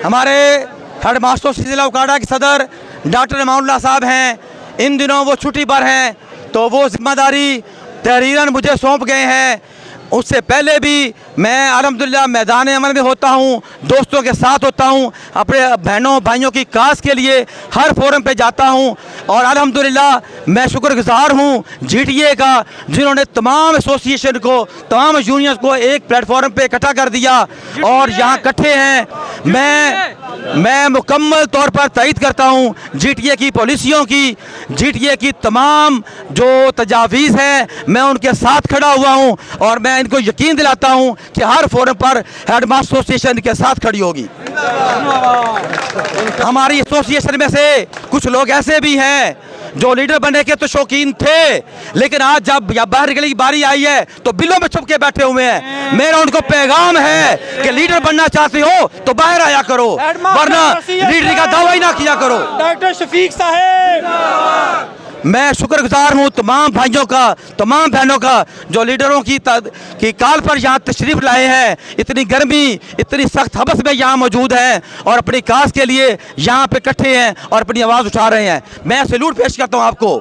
हमारे head master जिला उकाड़ा के सदर डॉक्टर इमामुल्लाह साहब हैं, इन दिनों वो छुट्टी पर हैं, तो वो जिम्मेदारी तहरीरन मुझे सौंप गए हैं। उससे पहले भी मैं अल्हम्दुलिल्लाह मैदान अमल में होता हूँ, दोस्तों के साथ होता हूँ, अपने बहनों भाइयों की काज के लिए हर फोरम पे जाता हूँ। और अल्हम्दुलिल्लाह मैं शुक्रगुजार हूँ जीटीए का, जिन्होंने तमाम एसोसिएशन को, तमाम यूनियंस को एक प्लेटफॉर्म पे इकट्ठा कर दिया और यहाँ इकट्ठे हैं। मैं मुकम्मल तौर पर तईद करता हूँ जीटीए की पॉलिसियों की, जीटीए की तमाम जो तजावीज़ हैं, मैं उनके साथ खड़ा हुआ हूँ और मैं इनको यकीन दिलाता हूँ कि हर फोरम पर हेड मास्टर एसोसिएशन के साथ खड़ी होगी। हमारी एसोसिएशन में से कुछ लोग ऐसे भी हैं जो लीडर बनने के तो शौकीन थे, लेकिन आज जब बाहर निकलने की बारी आई है तो बिलों में छुप के बैठे हुए हैं। मेरा उनको पैगाम है कि लीडर बनना चाहते हो तो बाहर आया करो, वरना लीडर का दावा ही ना किया करो। डॉक्टर शफीक साहब, मैं शुक्रगुजार हूँ तमाम भाइयों का, तमाम बहनों का जो लीडरों की काल पर यहाँ तशरीफ़ लाए हैं। इतनी गर्मी, इतनी सख्त हबस में यहाँ मौजूद हैं और अपनी काज के लिए यहाँ पे इकट्ठे हैं और अपनी आवाज़ उठा रहे हैं। मैं सैल्यूट पेश करता हूँ आपको।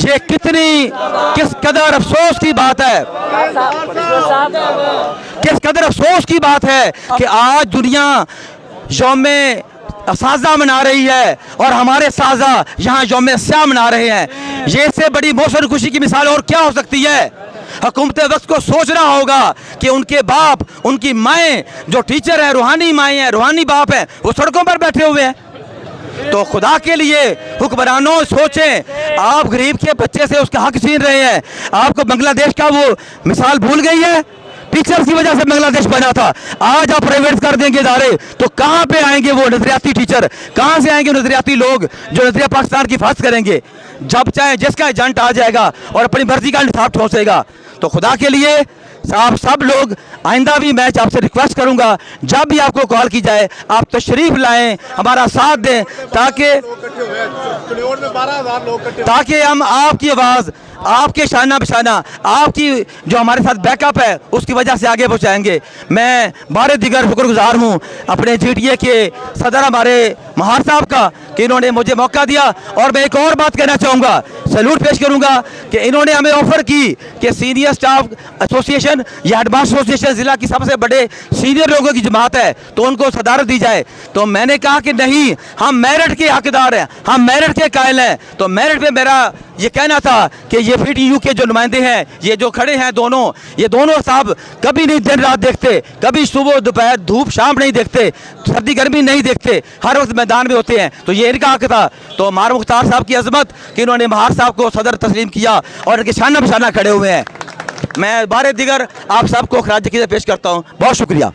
ये किस कदर अफसोस की बात है, किस कदर अफसोस की बात है कि आज दुनिया यौम साजा मना रही है और हमारे साजा यहाँ यौम स्याह मना रहे हैं। ये इससे बड़ी मौसम खुशी की मिसाल और क्या हो सकती है। हुकूमत वक्त को सोचना होगा कि उनके बाप, उनकी माएँ जो टीचर हैं, रूहानी माएँ हैं, रूहानी बाप हैं, वो सड़कों पर बैठे हुए हैं। तो खुदा के लिए हुक्मरानों सोचें, आप गरीब के बच्चे से उसका हक छीन रहे हैं। आपको बांग्लादेश का वो मिसाल भूल गई है, टीचर्स की वजह से बांग्लादेश बना था। आज आप प्राइवेट कर देंगे इदारे तो कहाँ पे आएंगे वो नजरियाती टीचर, कहाँ से आएंगे नजरियाती लोग जो नजरिया पाकिस्तान की हिफाजत करेंगे। जब चाहे जिसका एजेंट आ जाएगा और अपनी मर्जी का इंतखाब ठोसेगा। तो खुदा के लिए आप सब लोग, आइंदा भी मैं आपसे रिक्वेस्ट करूंगा, जब भी आपको कॉल की जाए आप तशरीफ लाएं, हमारा साथ दें, ताकि हम आपकी आवाज़, आपके शाना बशाना, आपकी जो हमारे साथ बैकअप है उसकी वजह से आगे पहुंचाएंगे। मैं बारे दिगर शुक्रगुजार हूं अपने जीटीए के सदर हमारे महार साहब का कि इन्होंने मुझे मौका दिया। और मैं एक और बात कहना चाहूँगा, सैल्यूट पेश करूँगा कि इन्होंने हमें ऑफ़र की कि सीनियर स्टाफ एसोसिएशन या हेड मास्टर एसोसिएशन ज़िला की सबसे बड़े सीनियर लोगों की जमात है तो उनको सदारत दी जाए। तो मैंने कहा कि नहीं, हम मेरिट के हकदार हैं, हम मेरिट के कायल हैं। तो मेरिट पे मेरा ये कहना था कि ये पीटीयू के जो नुमाइंदे हैं, ये जो खड़े हैं दोनों, ये दोनों साहब कभी नहीं दिन रात देखते, कभी सुबह दोपहर धूप शाम नहीं देखते, सर्दी गर्मी नहीं देखते, हर वक्त मैदान में होते हैं। तो ये इनका हक था। तो मार मुख्तार साहब की अजमत कि इन्होंने महार साहब को सदर तस्लीम किया और इनके शाना बशाना खड़े हुए हैं। मैं बारे दिगर आप सबको खराज अकीदत पेश करता हूँ। बहुत शुक्रिया।